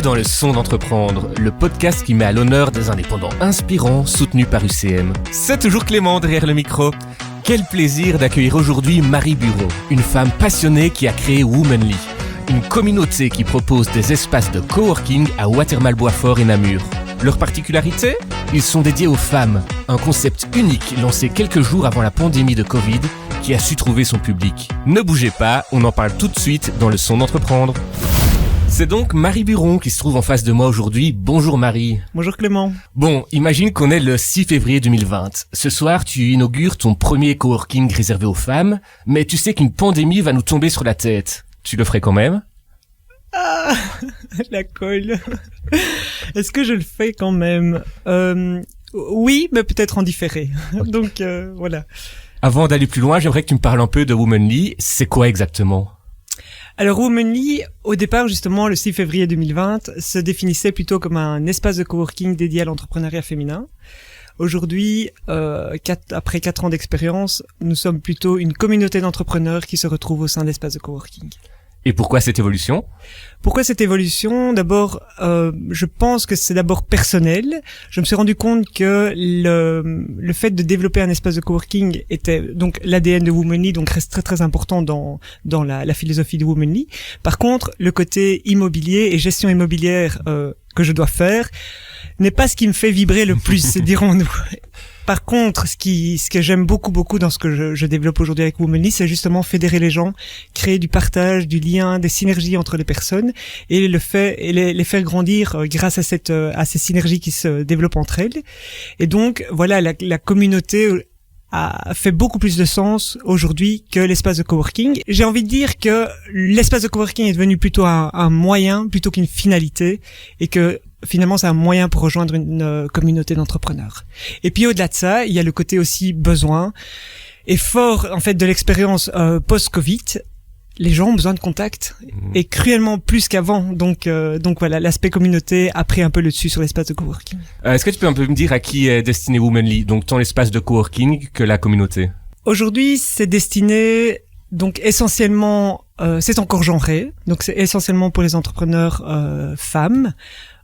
dans Le Son d'entreprendre, le podcast qui met à l'honneur des indépendants inspirants soutenus par UCM. C'est toujours Clément derrière le micro. Quel plaisir d'accueillir aujourd'hui Marie Buron, une femme passionnée qui a créé Womanly, une communauté qui propose des espaces de coworking à Watermal-Boisfort et Namur. Leur particularité ? Ils sont dédiés aux femmes, un concept unique lancé quelques jours avant la pandémie de Covid qui a su trouver son public. Ne bougez pas, on en parle tout de suite dans Le Son d'entreprendre. C'est donc Marie Buron qui se trouve en face de moi aujourd'hui. Bonjour Marie. Bonjour Clément. Bon, imagine qu'on est le 6 février 2020. Ce soir, tu inaugures ton premier coworking réservé aux femmes, mais tu sais qu'une pandémie va nous tomber sur la tête. Tu le ferais quand même ? Ah, la colle. Est-ce que je le fais quand même ? Oui, mais peut-être en différé. Okay. Donc, voilà. Avant d'aller plus loin, j'aimerais que tu me parles un peu de Womanly. C'est quoi exactement ? Alors Womanly, au départ justement le 6 février 2020, se définissait plutôt comme un espace de coworking dédié à l'entrepreneuriat féminin. Aujourd'hui, après 4 ans d'expérience, nous sommes plutôt une communauté d'entrepreneurs qui se retrouvent au sein d'espaces de coworking. Et pourquoi cette évolution ? Pourquoi cette évolution ? D'abord, je pense que c'est d'abord personnel. Je me suis rendu compte que le fait de développer un espace de coworking était donc l'ADN de Womanly, donc reste très très important dans la philosophie de Womanly. Par contre, le côté immobilier et gestion immobilière que je dois faire n'est pas ce qui me fait vibrer le plus, dirons-nous. Par contre, ce que j'aime beaucoup dans ce que je développe aujourd'hui avec Womanly, c'est justement fédérer les gens, créer du partage, du lien, des synergies entre les personnes et les faire grandir grâce à ces synergies qui se développent entre elles. Et donc, voilà, la communauté fait beaucoup plus de sens aujourd'hui que l'espace de coworking. J'ai envie de dire que l'espace de coworking est devenu plutôt un moyen plutôt qu'une finalité et que finalement, c'est un moyen pour rejoindre une communauté d'entrepreneurs. Et puis au-delà de ça, il y a le côté aussi besoin. Et fort, en fait, de l'expérience post-Covid, les gens ont besoin de contact et cruellement plus qu'avant. Donc voilà, l'aspect communauté a pris un peu le dessus sur l'espace de coworking. Est-ce que tu peux un peu me dire à qui est destiné Womanly, donc tant l'espace de coworking que la communauté ? Aujourd'hui, c'est destiné donc essentiellement, c'est encore genré, donc c'est essentiellement pour les entrepreneurs femmes.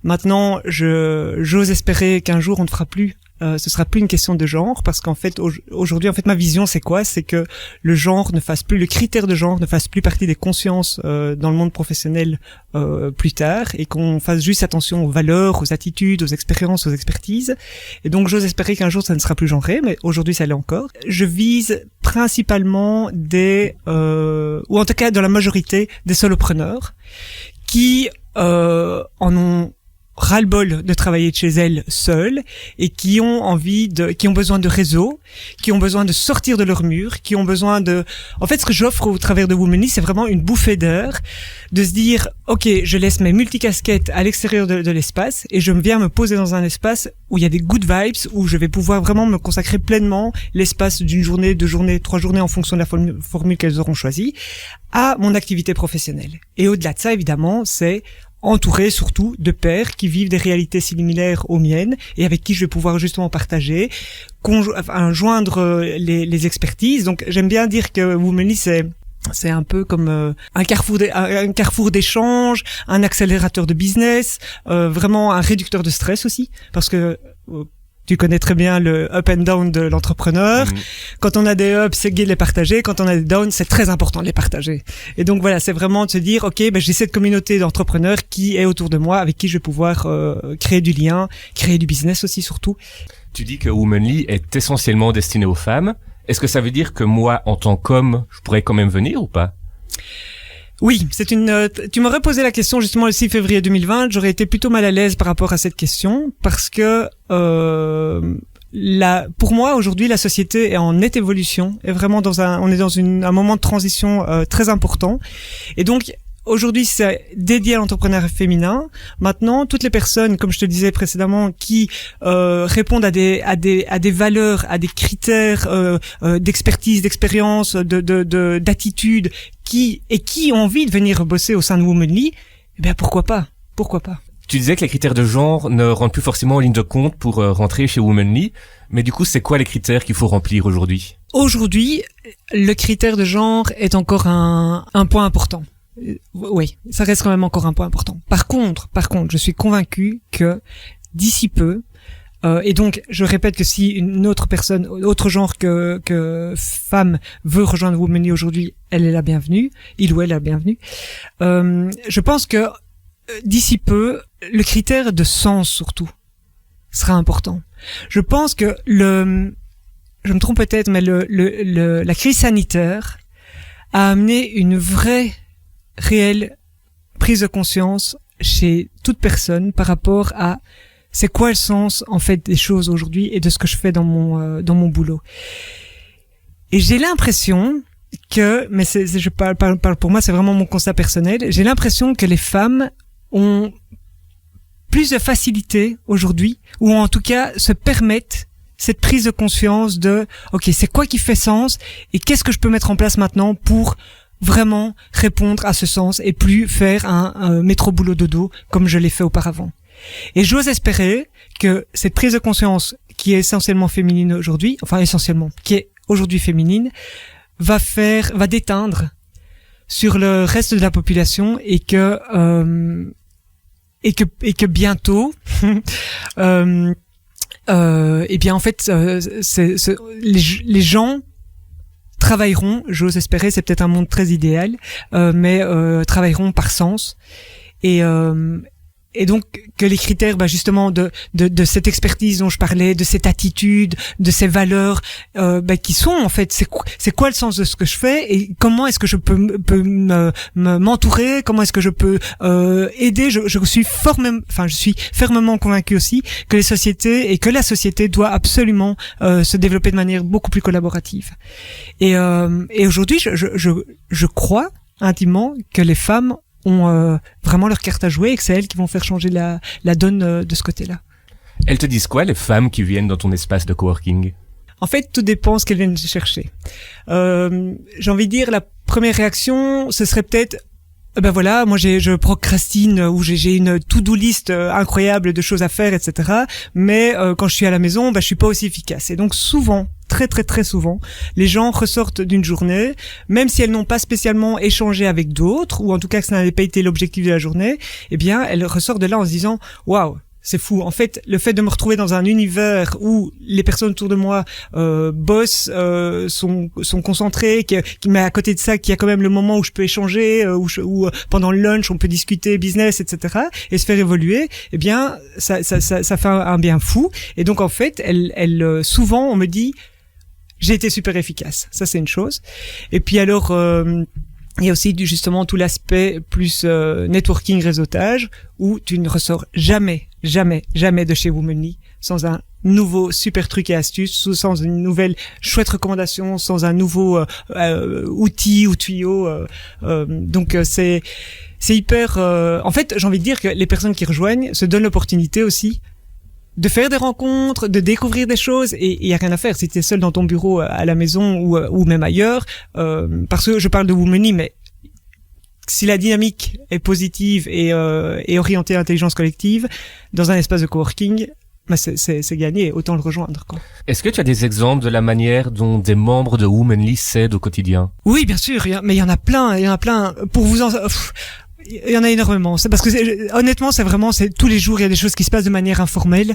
Maintenant, j'ose espérer qu'un jour on ne fera plus, ce sera plus une question de genre, parce qu'en fait aujourd'hui, en fait, ma vision c'est quoi ? C'est que le critère de genre ne fasse plus partie des consciences dans le monde professionnel plus tard, et qu'on fasse juste attention aux valeurs, aux attitudes, aux expériences, aux expertises. Et donc j'ose espérer qu'un jour ça ne sera plus genré, mais aujourd'hui ça l'est encore. Je vise principalement ou en tout cas dans la majorité des solopreneurs qui en ont ras-le-bol de travailler de chez elles seules et qui ont besoin de réseau, qui ont besoin de sortir de leur mur, qui ont besoin en fait, ce que j'offre au travers de Womanly, c'est vraiment une bouffée d'air, de se dire, ok, je laisse mes multicasquettes à l'extérieur de l'espace et je viens me poser dans un espace où il y a des good vibes, où je vais pouvoir vraiment me consacrer pleinement l'espace d'une journée, 2 journées, 3 journées en fonction de la formule qu'elles auront choisie, à mon activité professionnelle. Et au-delà de ça, évidemment, c'est entouré surtout de pairs qui vivent des réalités similaires aux miennes et avec qui je vais pouvoir justement partager, joindre les expertises. Donc j'aime bien dire que Womanly c'est un peu comme un carrefour d'échange, un accélérateur de business, vraiment un réducteur de stress aussi, parce que tu connais très bien le up and down de l'entrepreneur. Quand on a des ups, c'est gai de les partager. Quand on a des downs, c'est très important de les partager. Et donc voilà, c'est vraiment de se dire, ok, j'ai cette communauté d'entrepreneurs qui est autour de moi, avec qui je vais pouvoir créer du lien, créer du business aussi surtout. Tu dis que Womanly est essentiellement destiné aux femmes. Est-ce que ça veut dire que moi, en tant qu'homme, je pourrais quand même venir ou pas ? Oui, tu m'aurais posé la question justement le 6 février 2020, j'aurais été plutôt mal à l'aise par rapport à cette question, parce que pour moi aujourd'hui la société est en nette évolution, est vraiment on est dans un moment de transition très important, et donc aujourd'hui, c'est dédié à l'entrepreneuriat féminin. Maintenant, toutes les personnes, comme je te disais précédemment, qui répondent à des valeurs, à des critères d'expertise, d'expérience, d'attitude, qui ont envie de venir bosser au sein de Womanly, eh bien pourquoi pas ? Tu disais que les critères de genre ne rentrent plus forcément en ligne de compte pour rentrer chez Womanly, mais du coup, c'est quoi les critères qu'il faut remplir aujourd'hui ? Aujourd'hui, le critère de genre est encore un point important. oui, ça reste quand même encore un point important. Par contre, je suis convaincu que d'ici peu, et donc je répète que si une autre personne, autre genre que femme veut rejoindre Womanly aujourd'hui, elle est la bienvenue, il ou elle est la bienvenue. Je pense que d'ici peu, le critère de sens surtout sera important. Je pense que je me trompe peut-être, mais la crise sanitaire a amené une vraie, réelle prise de conscience chez toute personne par rapport à c'est quoi le sens en fait des choses aujourd'hui et de ce que je fais dans mon boulot. Et j'ai l'impression que, mais je parle pour moi, c'est vraiment mon constat personnel, j'ai l'impression que les femmes ont plus de facilité aujourd'hui, ou en tout cas se permettent cette prise de conscience de ok, c'est quoi qui fait sens et qu'est-ce que je peux mettre en place maintenant pour vraiment répondre à ce sens et plus faire un métro boulot dodo comme je l'ai fait auparavant. Et j'ose espérer que cette prise de conscience qui est essentiellement féminine aujourd'hui, qui est aujourd'hui féminine, va déteindre sur le reste de la population et que bientôt et bien en fait les gens travailleront, j'ose espérer, c'est peut-être un monde très idéal, mais travailleront par sens et donc que les critères justement de cette expertise dont je parlais, de cette attitude, de ces valeurs qui sont en fait c'est quoi le sens de ce que je fais et comment est-ce que je peux m'entourer, comment est-ce que je peux aider. Je suis fermement convaincu aussi que la société doit absolument se développer de manière beaucoup plus collaborative. Et aujourd'hui je crois intimement que les femmes ont vraiment leur carte à jouer et que c'est elles qui vont faire changer la donne de ce côté-là. Elles te disent quoi, les femmes qui viennent dans ton espace de coworking? En fait, tout dépend ce qu'elles viennent chercher. J'ai envie de dire, la première réaction, ce serait peut-être moi je procrastine ou j'ai une to-do list incroyable de choses à faire, etc. Mais quand je suis à la maison, je suis pas aussi efficace. Et donc souvent, très très très souvent, les gens ressortent d'une journée, même si elles n'ont pas spécialement échangé avec d'autres, ou en tout cas que ça n'avait pas été l'objectif de la journée, eh bien elles ressortent de là en se disant waouh, c'est fou. En fait, le fait de me retrouver dans un univers où les personnes autour de moi bossent, sont concentrées, mais à côté de ça, qu'il y a quand même le moment où je peux échanger, où pendant le lunch on peut discuter business, etc. et se faire évoluer. Eh bien, ça fait un bien fou. Et donc en fait, elle souvent on me dit j'ai été super efficace. Ça c'est une chose. Et puis alors il y a aussi justement tout l'aspect plus networking, réseautage, où tu ne ressors jamais de chez Womanly sans un nouveau super truc et astuce, sans une nouvelle chouette recommandation, sans un nouveau outil ou tuyau. Donc c'est hyper... En fait, j'ai envie de dire que les personnes qui rejoignent se donnent l'opportunité aussi de faire des rencontres, de découvrir des choses, et il y a rien à faire si t'es seul dans ton bureau à la maison ou même ailleurs, parce que je parle de Womanly, mais si la dynamique est positive et orientée à l'intelligence collective dans un espace de coworking, c'est gagné, autant le rejoindre, quoi. Est-ce que tu as des exemples de la manière dont des membres de Womanly s'aident au quotidien? Oui, bien sûr, mais il y en a plein. Pour vous en... Il y en a énormément. C'est parce que honnêtement, c'est tous les jours il y a des choses qui se passent de manière informelle.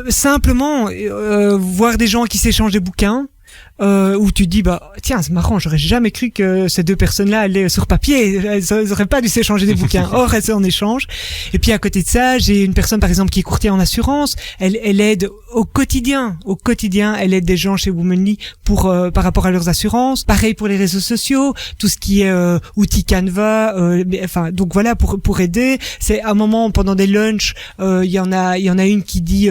Simplement voir des gens qui s'échangent des bouquins. Où tu te dis tiens, c'est marrant, j'aurais jamais cru que ces deux personnes-là allaient sur papier, elles auraient pas dû s'échanger des bouquins. Or elles sont en échange. Et puis à côté de ça, j'ai une personne par exemple qui est courtier en assurance, elle aide au quotidien, elle aide des gens chez Womanly par rapport à leurs assurances. Pareil pour les réseaux sociaux, tout ce qui est outils Canva, donc voilà pour aider. C'est un moment pendant des lunchs, il y en a une qui dit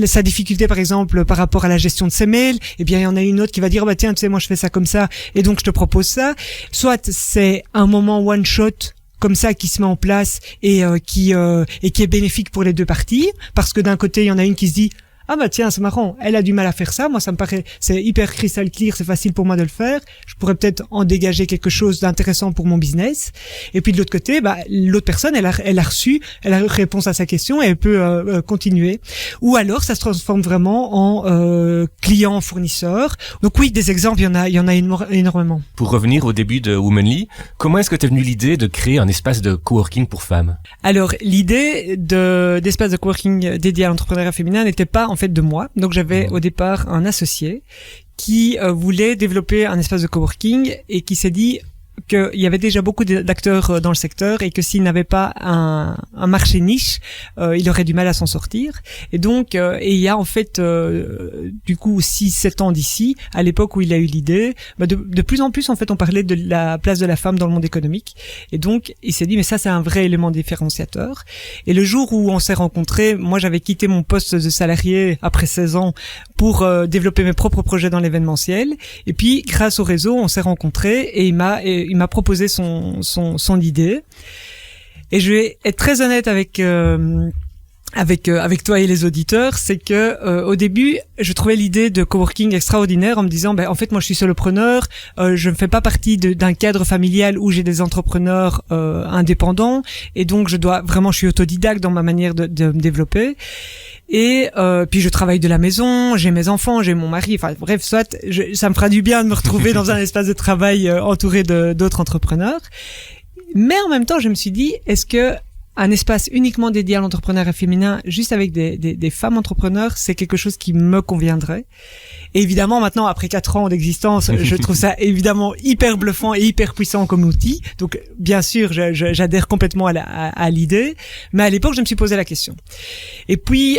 sa difficulté par exemple par rapport à la gestion de ses mails, et bien il y en a une autre qui va dire tiens, tu sais, moi je fais ça comme ça et donc je te propose ça. Soit c'est un moment one shot comme ça qui se met en place et qui est bénéfique pour les deux parties, parce que d'un côté il y en a une qui se dit ah bah tiens, c'est marrant, elle a du mal à faire ça, moi ça me paraît, c'est hyper crystal clear, c'est facile pour moi de le faire, je pourrais peut-être en dégager quelque chose d'intéressant pour mon business. Et puis de l'autre côté, bah l'autre personne, elle a reçu, elle a réponse à sa question et elle peut continuer. Ou alors ça se transforme vraiment en client fournisseur. Donc oui, des exemples, il y en a énormément. Pour revenir au début de Womanly, comment est-ce que t'es venue l'idée de créer un espace de coworking pour femmes? Alors l'idée d'espace de coworking dédié à l'entrepreneuriat féminin n'était pas en fait de moi. Donc j'avais au départ un associé qui voulait développer un espace de coworking et qui s'est dit qu'il y avait déjà beaucoup d'acteurs dans le secteur et que s'il n'avait pas un marché niche, il aurait du mal à s'en sortir. Et donc, et il y a en fait, du coup, 6-7 ans d'ici, à l'époque où il a eu l'idée, de plus en plus, en fait, on parlait de la place de la femme dans le monde économique. Et donc, il s'est dit, mais ça, c'est un vrai élément différenciateur. Et le jour où on s'est rencontrés, moi, j'avais quitté mon poste de salarié après 16 ans pour développer mes propres projets dans l'événementiel. Et puis, grâce au réseau, on s'est rencontrés et il m'a proposé son idée. Et je vais être très honnête avec toi et les auditeurs, c'est que au début, je trouvais l'idée de coworking extraordinaire en me disant en fait moi je suis solopreneur, je ne fais pas partie d'un cadre familial où j'ai des entrepreneurs indépendants et donc je suis autodidacte dans ma manière de me développer. Et puis je travaille de la maison, j'ai mes enfants, j'ai mon mari, enfin bref, ça me fera du bien de me retrouver dans un espace de travail entouré d'autres entrepreneurs. Mais en même temps, je me suis dit, est-ce que un espace uniquement dédié à l'entrepreneuriat féminin, juste avec des femmes entrepreneurs, c'est quelque chose qui me conviendrait. Et évidemment, maintenant, après 4 ans d'existence, je trouve ça évidemment hyper bluffant et hyper puissant comme outil. Donc, bien sûr, j'adhère complètement à l'idée. Mais à l'époque, je me suis posé la question. Et puis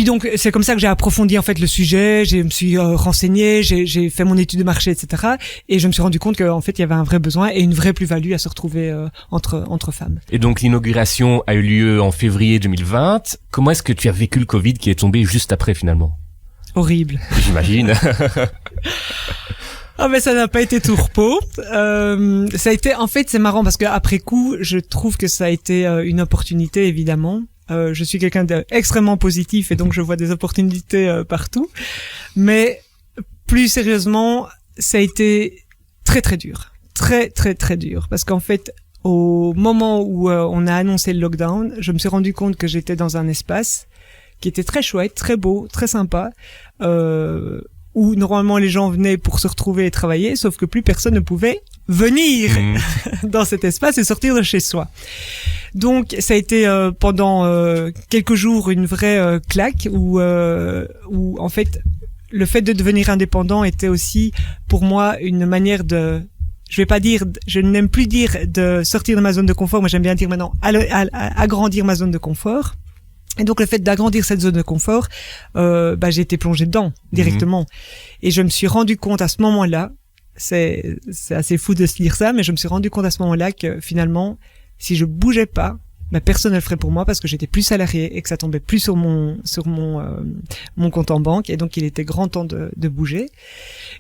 donc, c'est comme ça que j'ai approfondi en fait le sujet. Je me suis renseigné, j'ai fait mon étude de marché, etc. Et je me suis rendu compte qu'en fait, il y avait un vrai besoin et une vraie plus-value à se retrouver entre femmes. Et donc, l'inauguration a eu lieu en février 2020. Comment est-ce que tu as vécu le Covid qui est tombé juste après finalement? Horrible. J'imagine. Ah mais ça n'a pas été tout repos. Ça a été, en fait, c'est marrant parce que après coup, je trouve que ça a été une opportunité évidemment. Je suis quelqu'un d'extrêmement positif et donc je vois des opportunités partout. Mais plus sérieusement, ça a été très très dur, très très très dur parce qu'en fait, au moment où on a annoncé le lockdown, je me suis rendu compte que j'étais dans un espace qui était très chouette, très beau, très sympa, où normalement les gens venaient pour se retrouver et travailler, sauf que plus personne ne pouvait venir dans cet espace et sortir de chez soi. Donc ça a été pendant quelques jours une vraie claque où en fait le fait de devenir indépendant était aussi pour moi une manière de... je n'aime plus dire de sortir de ma zone de confort, mais j'aime bien dire maintenant agrandir ma zone de confort. Et donc le fait d'agrandir cette zone de confort, j'ai été plongée dedans directement. Et je me suis rendu compte à ce moment-là, c'est assez fou de se dire ça, mais je me suis rendu compte à ce moment-là que finalement, si je bougeais pas, personne ne le ferait pour moi parce que j'étais plus salarié et que ça tombait plus sur mon compte en banque et donc il était grand temps de bouger.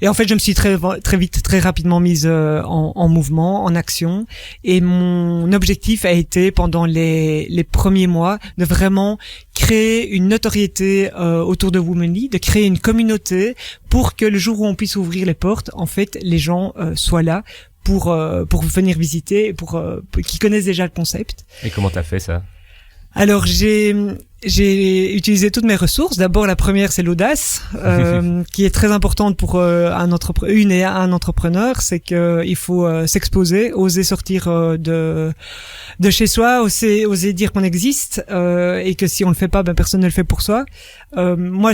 Et en fait, je me suis très vite, très rapidement mise en mouvement, en action. Et mon objectif a été pendant les premiers mois de vraiment créer une notoriété autour de Womanly, de créer une communauté pour que le jour où on puisse ouvrir les portes, en fait, les gens soient là pour venir visiter, pour qui connaissent déjà le concept. Et comment t'as fait ça? Alors j'ai utilisé toutes mes ressources. D'abord, la première, c'est l'audace, qui est très importante pour un entrepreneur. C'est que il faut s'exposer, oser sortir de chez soi, oser dire qu'on existe, et que si on le fait pas, personne ne le fait pour soi. Moi,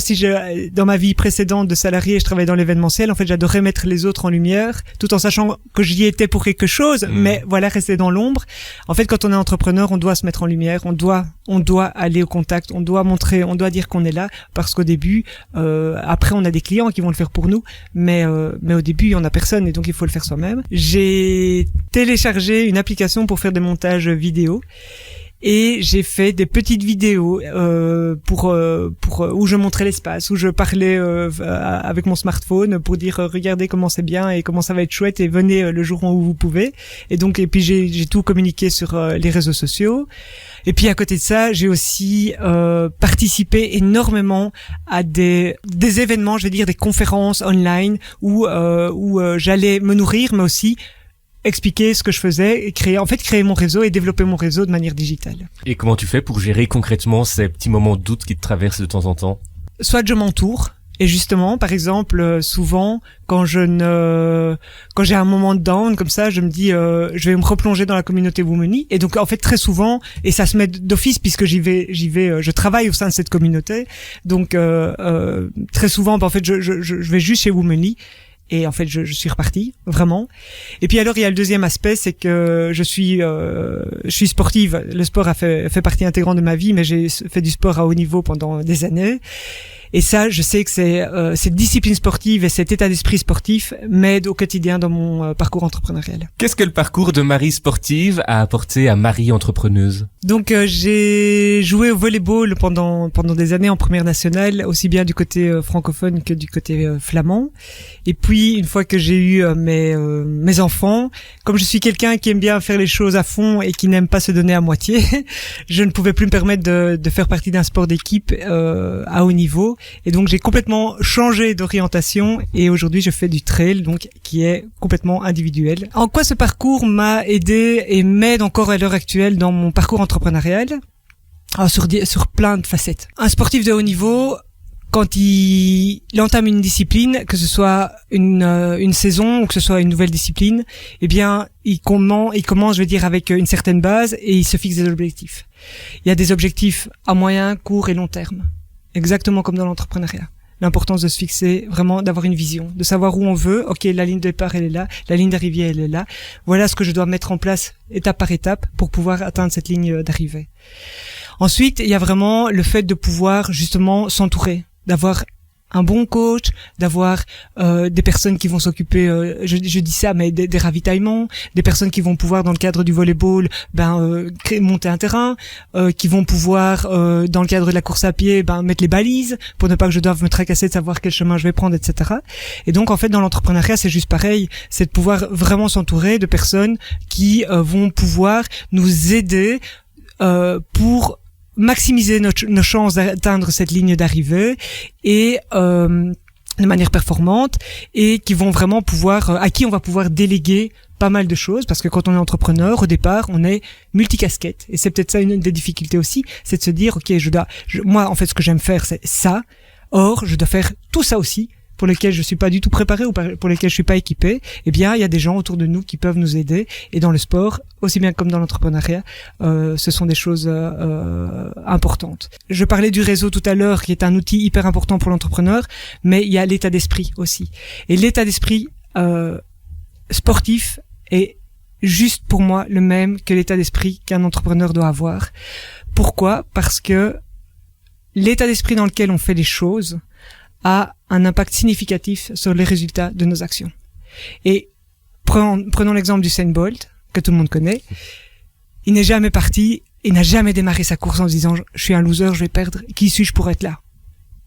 dans ma vie précédente de salarié, je travaillais dans l'événementiel. En fait, j'adorais mettre les autres en lumière, tout en sachant que j'y étais pour quelque chose, mais voilà, rester dans l'ombre. En fait, quand on est entrepreneur, on doit se mettre en lumière, on doit aller au contact, on doit montrer, on doit dire qu'on est là, parce qu'au début, après on a des clients qui vont le faire pour nous, mais au début on a personne et donc il faut le faire soi-même. J'ai téléchargé une application pour faire des montages vidéo Et j'ai fait des petites vidéos pour où je montrais l'espace, où je parlais avec mon smartphone pour dire regardez comment c'est bien et comment ça va être chouette et venez le jour où vous pouvez. Et puis j'ai tout communiqué sur les réseaux sociaux. Et puis à côté de ça, j'ai aussi participé énormément à des événements, je vais dire des conférences online où j'allais me nourrir, mais aussi expliquer ce que je faisais et créer mon réseau et développer mon réseau de manière digitale. Et comment tu fais pour gérer concrètement ces petits moments de doute qui te traversent de temps en temps? Soit je m'entoure, et justement, par exemple, souvent, quand j'ai un moment de down comme ça, je me dis, je vais me replonger dans la communauté Womany. Et donc, en fait, très souvent, et ça se met d'office puisque je travaille au sein de cette communauté. Donc, très souvent, en fait, je vais juste chez Womany. Et en fait, je suis reparti, vraiment. Et puis alors, il y a le deuxième aspect, c'est que je suis sportive. Le sport a fait partie intégrante de ma vie, mais j'ai fait du sport à haut niveau pendant des années. Et ça, je sais que cette discipline sportive et cet état d'esprit sportif m'aident au quotidien dans mon parcours entrepreneurial. Qu'est-ce que le parcours de Marie sportive a apporté à Marie entrepreneuse? Donc j'ai joué au volleyball pendant des années en première nationale, aussi bien du côté francophone que du côté flamand. Et puis une fois que j'ai eu mes enfants, comme je suis quelqu'un qui aime bien faire les choses à fond et qui n'aime pas se donner à moitié, je ne pouvais plus me permettre de faire partie d'un sport d'équipe à haut niveau. Et donc j'ai complètement changé d'orientation et aujourd'hui je fais du trail, donc qui est complètement individuel. En quoi ce parcours m'a aidé et m'aide encore à l'heure actuelle dans mon parcours entrepreneurial? Sur plein de facettes. Un sportif de haut niveau, quand il entame une discipline, que ce soit une saison ou que ce soit une nouvelle discipline, eh bien il commence, je vais dire, avec une certaine base et il se fixe des objectifs. Il y a des objectifs à moyen, court et long terme. Exactement comme dans l'entrepreneuriat. L'importance de se fixer, vraiment d'avoir une vision, de savoir où on veut. Ok, la ligne de départ elle est là, la ligne d'arrivée elle est là. Voilà ce que je dois mettre en place étape par étape pour pouvoir atteindre cette ligne d'arrivée. Ensuite, il y a vraiment le fait de pouvoir justement s'entourer, d'avoir un bon coach, d'avoir des personnes qui vont s'occuper, je dis ça, mais des ravitaillements, des personnes qui vont pouvoir dans le cadre du volleyball monter un terrain, qui vont pouvoir dans le cadre de la course à pied mettre les balises pour ne pas que je doive me tracasser de savoir quel chemin je vais prendre, etc. Et donc en fait dans l'entrepreneuriat c'est juste pareil, c'est de pouvoir vraiment s'entourer de personnes qui vont pouvoir nous aider pour maximiser nos chances d'atteindre cette ligne d'arrivée et de manière performante, et qui vont vraiment pouvoir à qui on va pouvoir déléguer pas mal de choses, parce que quand on est entrepreneur au départ on est multicasquette et c'est peut-être ça une des difficultés aussi, c'est de se dire ok moi en fait ce que j'aime faire c'est ça, or je dois faire tout ça aussi pour lesquels je suis pas du tout préparé ou pour lesquels je suis pas équipé. Eh bien il y a des gens autour de nous qui peuvent nous aider, et dans le sport aussi bien comme dans l'entrepreneuriat ce sont des choses importantes. Je parlais du réseau tout à l'heure qui est un outil hyper important pour l'entrepreneur, mais il y a l'état d'esprit aussi, et l'état d'esprit sportif est juste pour moi le même que l'état d'esprit qu'un entrepreneur doit avoir. Pourquoi? Parce que l'état d'esprit dans lequel on fait les choses a un impact significatif sur les résultats de nos actions. Et prenons l'exemple d'Usain Bolt, que tout le monde connaît. Il n'est jamais parti, il n'a jamais démarré sa course en se disant « je suis un loser, je vais perdre, qui suis-je pour être là ?»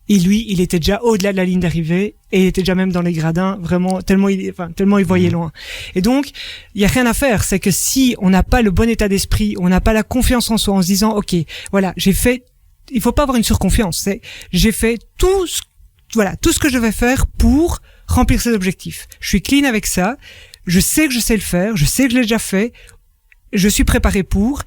Et lui, il était déjà au-delà de la ligne d'arrivée et il était déjà même dans les gradins, vraiment tellement il voyait loin. Et donc, il y a rien à faire, c'est que si on n'a pas le bon état d'esprit, on n'a pas la confiance en soi en se disant « ok, voilà, il faut pas avoir une surconfiance, j'ai fait tout ce que je vais faire pour remplir ces objectifs. Je suis clean avec ça, je sais que je sais le faire, je sais que je l'ai déjà fait, je suis préparé pour,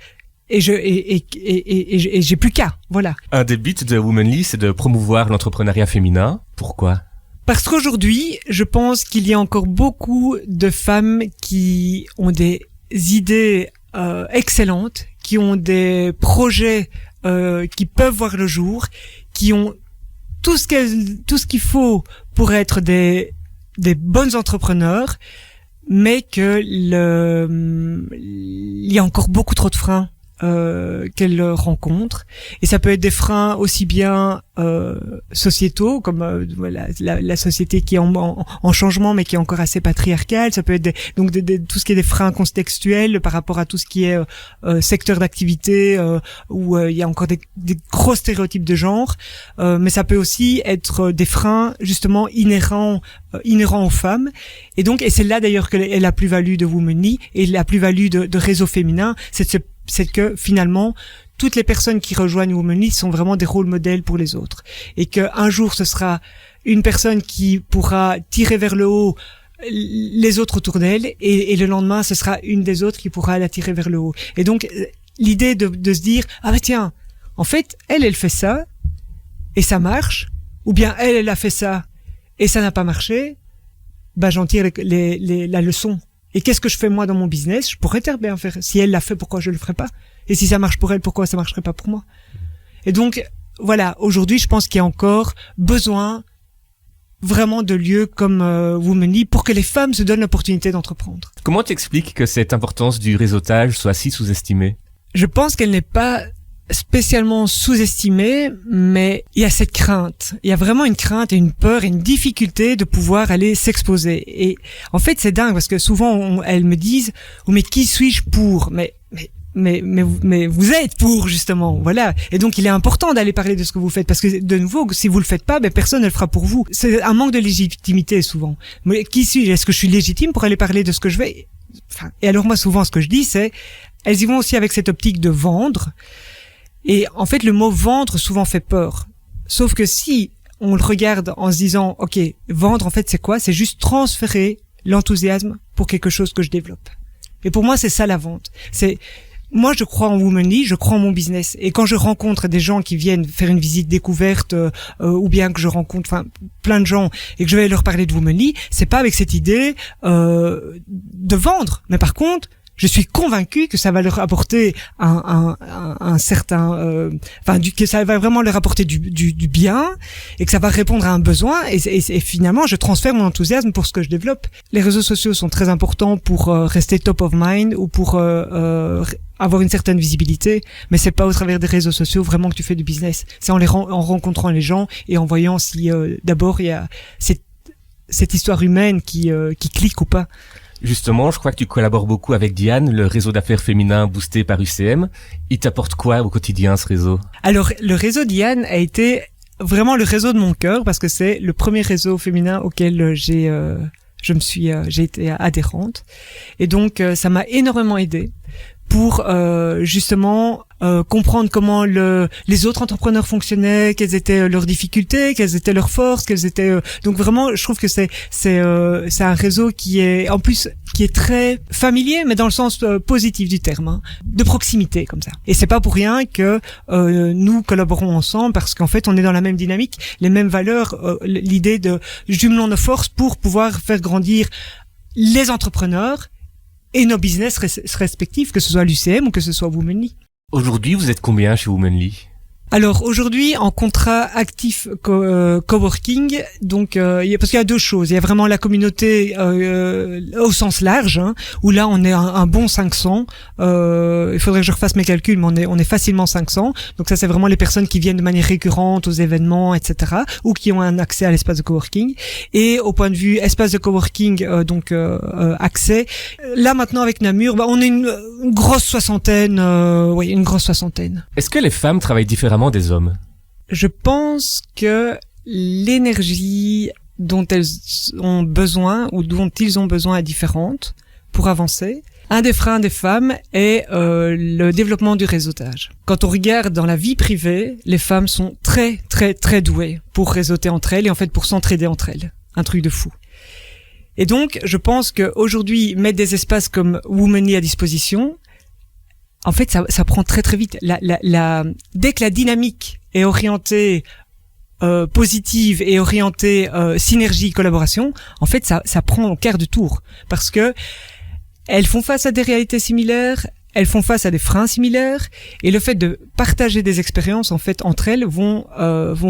et j'ai plus qu'à, voilà. Un des buts de Womany, c'est de promouvoir l'entrepreneuriat féminin. Pourquoi? Parce qu'aujourd'hui, je pense qu'il y a encore beaucoup de femmes qui ont des idées excellentes, qui ont des projets qui peuvent voir le jour, qui ont tout ce qu'il faut pour être des bons entrepreneurs, mais que il y a encore beaucoup trop de freins qu'elles rencontrent. Et ça peut être des freins aussi bien sociétaux, comme voilà, la société qui est en changement mais qui est encore assez patriarcale. Ça peut être tout ce qui est des freins contextuels par rapport à tout ce qui est secteur d'activité où il y a encore des gros stéréotypes de genre. Mais ça peut aussi être des freins justement inhérents aux femmes. Et c'est là d'ailleurs que est la plus-value de Womanly et la plus-value de réseau féminin, c'est que finalement toutes les personnes qui rejoignent Womanly sont vraiment des rôles modèles pour les autres, et que un jour ce sera une personne qui pourra tirer vers le haut les autres autour d'elle, et le lendemain ce sera une des autres qui pourra la tirer vers le haut. Et donc l'idée de se dire tiens, en fait elle fait ça et ça marche, ou bien elle a fait ça et ça n'a pas marché, j'en tire la leçon. Et qu'est-ce que je fais moi dans mon business? Je pourrais très bien faire. Si elle l'a fait, pourquoi je le ferais pas? Et si ça marche pour elle, pourquoi ça marcherait pas pour moi? Et donc, voilà, aujourd'hui, je pense qu'il y a encore besoin vraiment de lieux comme Womanly pour que les femmes se donnent l'opportunité d'entreprendre. Comment t'expliques que cette importance du réseautage soit si sous-estimée? Je pense qu'elle n'est pas spécialement sous-estimée, mais il y a cette crainte. Il y a vraiment une crainte et une peur et une difficulté de pouvoir aller s'exposer. Et en fait, c'est dingue parce que souvent, elles me disent « mais qui suis-je pour ?» Mais vous êtes pour, justement, voilà. Et donc, il est important d'aller parler de ce que vous faites, parce que, de nouveau, si vous le faites pas, personne ne le fera pour vous. C'est un manque de légitimité, souvent. Mais qui suis-je? Est-ce que je suis légitime pour aller parler de ce que je fais? Et alors, moi, souvent, ce que je dis, c'est, elles y vont aussi avec cette optique de vendre. Et en fait, le mot vendre souvent fait peur. Sauf que si on le regarde en se disant, ok, vendre, en fait, c'est quoi? C'est juste transférer l'enthousiasme pour quelque chose que je développe. Et pour moi, c'est ça la vente. Moi, je crois en Womanly, je crois en mon business. Et quand je rencontre des gens qui viennent faire une visite découverte, ou bien que je rencontre, plein de gens, et que je vais leur parler de Womanly, c'est pas avec cette idée de vendre. Mais par contre, je suis convaincue que ça va leur apporter un certain, que ça va vraiment leur apporter du bien, et que ça va répondre à un besoin, et finalement, je transfère mon enthousiasme pour ce que je développe. Les réseaux sociaux sont très importants pour rester top of mind, ou pour avoir une certaine visibilité, mais c'est pas au travers des réseaux sociaux vraiment que tu fais du business. C'est en rencontrant les gens et en voyant si d'abord il y a cette histoire humaine qui clique ou pas. Justement, je crois que tu collabores beaucoup avec Diane, le réseau d'affaires féminin boosté par UCM. Il t'apporte quoi au quotidien, ce réseau? Alors, le réseau Diane a été vraiment le réseau de mon cœur, parce que c'est le premier réseau féminin auquel j'ai été adhérente. Et donc, ça m'a énormément aidée pour justement comprendre comment les autres entrepreneurs fonctionnaient, quelles étaient leurs difficultés, quelles étaient leurs forces, donc vraiment je trouve que c'est un réseau qui est en plus qui est très familier, mais dans le sens positif du terme, de proximité comme ça. Et c'est pas pour rien que nous collaborons ensemble, parce qu'en fait on est dans la même dynamique, les mêmes valeurs, l'idée de jumelons nos forces pour pouvoir faire grandir les entrepreneurs et nos business respectifs, que ce soit l'UCM ou que ce soit Womanly. Aujourd'hui, vous êtes combien chez Womanly? Alors aujourd'hui, en contrat actif coworking, donc parce qu'il y a deux choses. Il y a vraiment la communauté au sens large, où là on est un bon 500. Il faudrait que je refasse mes calculs, mais on est facilement 500. Donc ça, c'est vraiment les personnes qui viennent de manière récurrente aux événements, etc., ou qui ont un accès à l'espace de coworking. Et au point de vue espace de coworking, accès. Là maintenant avec Namur, on est une grosse soixantaine. Une grosse soixantaine. Est-ce que les femmes travaillent différemment des hommes? Je pense que l'énergie dont elles ont besoin ou dont ils ont besoin est différente pour avancer. Un des freins des femmes est le développement du réseautage. Quand on regarde dans la vie privée, les femmes sont très très très douées pour réseauter entre elles et en fait pour s'entraider entre elles. Un truc de fou. Et donc, je pense qu'aujourd'hui, mettre des espaces comme Womanly à disposition, en fait, ça prend très très vite. Dès que la dynamique est orientée positive et orientée synergie, collaboration, en fait, ça prend au quart de tour, parce que elles font face à des réalités similaires, elles font face à des freins similaires, et le fait de partager des expériences en fait entre elles vont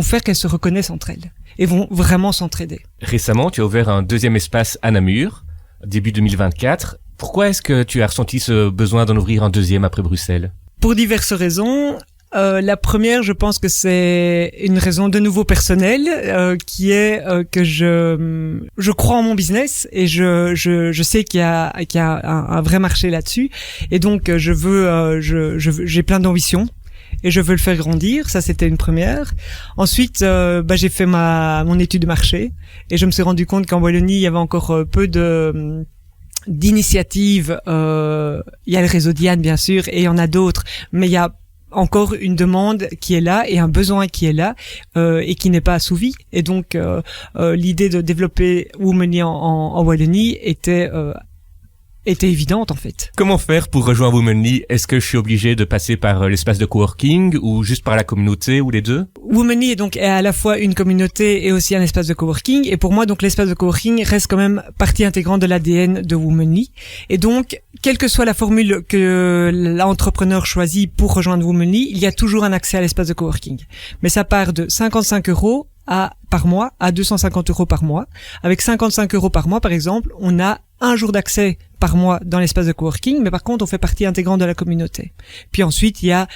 faire qu'elles se reconnaissent entre elles et vont vraiment s'entraider. Récemment, tu as ouvert un deuxième espace à Namur, début 2024. Pourquoi est-ce que tu as ressenti ce besoin d'en ouvrir un deuxième après Bruxelles? Pour diverses raisons. La première, je pense que c'est une raison de nouveau personnelle, qui est que je crois en mon business et je sais qu'il y a un vrai marché là-dessus, et donc j'ai plein d'ambitions et je veux le faire grandir. Ça, c'était une première. Ensuite, j'ai fait mon étude de marché et je me suis rendu compte qu'en Wallonie, il y avait encore peu d'initiatives. Il y a le réseau Diane, bien sûr, et il y en a d'autres, mais il y a encore une demande qui est là et un besoin qui est là, et qui n'est pas assouvi. Et donc l'idée de développer Womany en Wallonie était évidente, en fait. Comment faire pour rejoindre Womany? Est-ce que je suis obligé de passer par l'espace de coworking ou juste par la communauté, ou les deux? Womany est à la fois une communauté et aussi un espace de coworking, et pour moi, donc, l'espace de coworking reste quand même partie intégrante de l'ADN de Womany. Et donc, quelle que soit la formule que l'entrepreneur choisit pour rejoindre Womany, il y a toujours un accès à l'espace de coworking. Mais ça part de 55 € par mois à 250 € par mois. Avec 55 € par mois, par exemple, on a un jour d'accès par mois dans l'espace de coworking, mais par contre, on fait partie intégrante de la communauté. Puis ensuite, il y a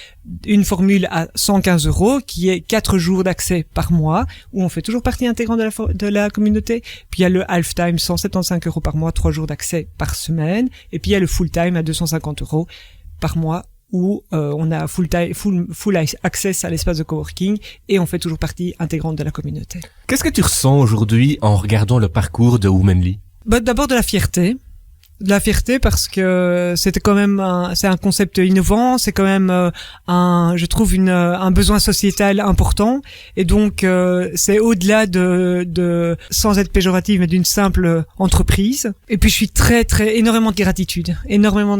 une formule à 115 € qui est 4 jours d'accès par mois, où on fait toujours partie intégrante de la communauté. Puis il y a le half-time, 175 € par mois, 3 jours d'accès par semaine. Et puis il y a le full-time à 250 € par mois, où on a full access à l'espace de coworking et on fait toujours partie intégrante de la communauté. Qu'est-ce que tu ressens aujourd'hui en regardant le parcours de Womany? D'abord de la fierté. De la fierté parce que c'était quand même c'est un concept innovant, c'est quand même je trouve un besoin sociétal important, et donc c'est au-delà de sans être péjorative, mais d'une simple entreprise. Et puis je suis énormément de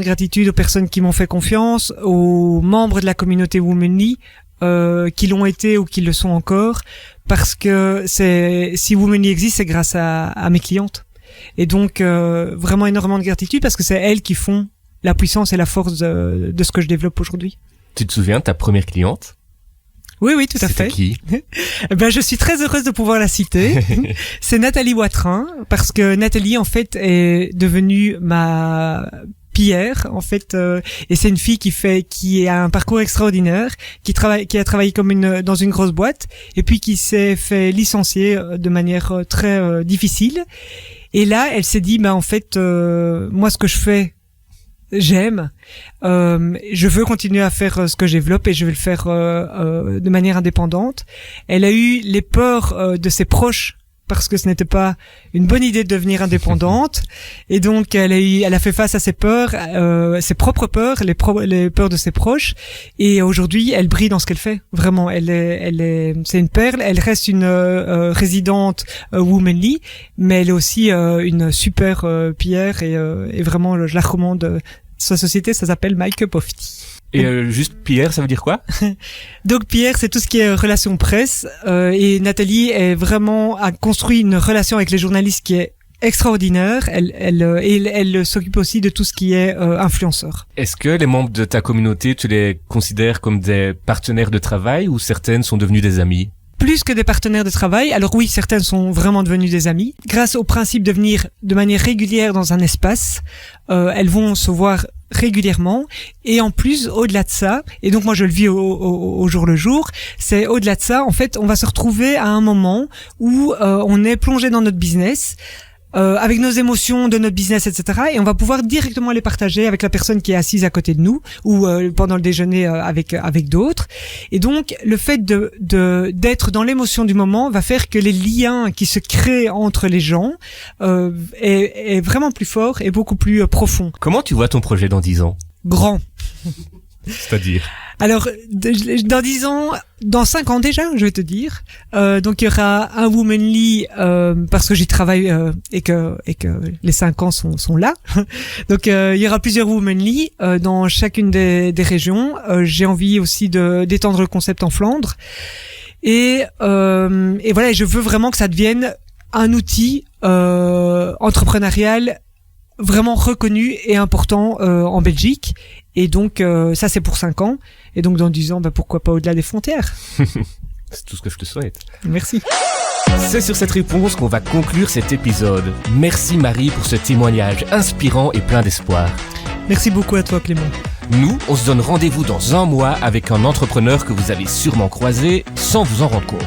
gratitude aux personnes qui m'ont fait confiance, aux membres de la communauté Womany qui l'ont été ou qui le sont encore, parce que si Womany existe, c'est grâce à mes clientes. Et donc vraiment énormément de gratitude, parce que c'est elles qui font la puissance et la force de ce que je développe aujourd'hui. Tu te souviens de ta première cliente? Oui, tout à fait. C'était qui? Je suis très heureuse de pouvoir la citer. C'est Nathalie Watrin, parce que Nathalie, en fait, est devenue ma PR, en fait, et c'est une fille qui a un parcours extraordinaire, qui a travaillé dans une grosse boîte, et puis qui s'est fait licencier de manière très difficile. Et là, elle s'est dit, en fait, moi, ce que je fais, j'aime. Je veux continuer à faire ce que je développe, et je vais le faire de manière indépendante. Elle a eu les peurs de ses proches, parce que ce n'était pas une bonne idée de devenir indépendante, et donc elle a fait face à ses peurs, ses propres peurs, les peurs de ses proches, et aujourd'hui elle brille dans ce qu'elle fait. Vraiment, c'est une perle. Elle reste une résidente Womany, mais elle est aussi une super PR, et vraiment je la recommande. Sa société, ça s'appelle My Cup of Tea. Et juste PR, ça veut dire quoi? Donc PR, c'est tout ce qui est relations presse, et Nathalie a construit une relation avec les journalistes qui est extraordinaire. Elle s'occupe aussi de tout ce qui est influenceur. Est-ce que les membres de ta communauté, tu les considères comme des partenaires de travail, ou certaines sont devenues des amies? Plus que des partenaires de travail. Alors oui, certaines sont vraiment devenues des amies. Grâce au principe de venir de manière régulière dans un espace, elles vont se voir régulièrement, et en plus, au-delà de ça, et donc moi je le vis au jour le jour, c'est au-delà de ça, en fait, on va se retrouver à un moment où on est plongé dans notre business, avec nos émotions de notre business, etc. Et on va pouvoir directement les partager avec la personne qui est assise à côté de nous, ou pendant le déjeuner avec d'autres. Et donc, le fait d'être dans l'émotion du moment va faire que les liens qui se créent entre les gens est vraiment plus fort et beaucoup plus profond. Comment tu vois ton projet dans 10 ans? Grand. C'est-à-dire? Alors, dans 10 ans, dans 5 ans déjà, je vais te dire. Donc il y aura un Womany parce que j'y travaille et que les 5 ans sont là. Donc il y aura plusieurs Womany dans chacune des régions. J'ai envie aussi d'étendre le concept en Flandre. Et voilà, je veux vraiment que ça devienne un outil entrepreneurial vraiment reconnu et important en Belgique. Et donc ça c'est pour 5 ans, et donc dans 10 ans pourquoi pas au-delà des frontières. C'est tout ce que je te souhaite. Merci. C'est sur cette réponse qu'on va conclure cet épisode. Merci Marie pour ce témoignage inspirant et plein d'espoir. Merci beaucoup à toi Clément. Nous, on se donne rendez-vous dans un mois avec un entrepreneur que vous avez sûrement croisé sans vous en rendre compte.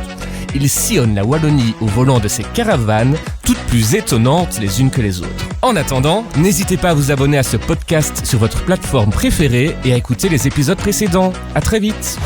Il sillonne la Wallonie au volant de ses caravanes, toutes plus étonnantes les unes que les autres. En attendant, n'hésitez pas à vous abonner à ce podcast sur votre plateforme préférée et à écouter les épisodes précédents. À très vite.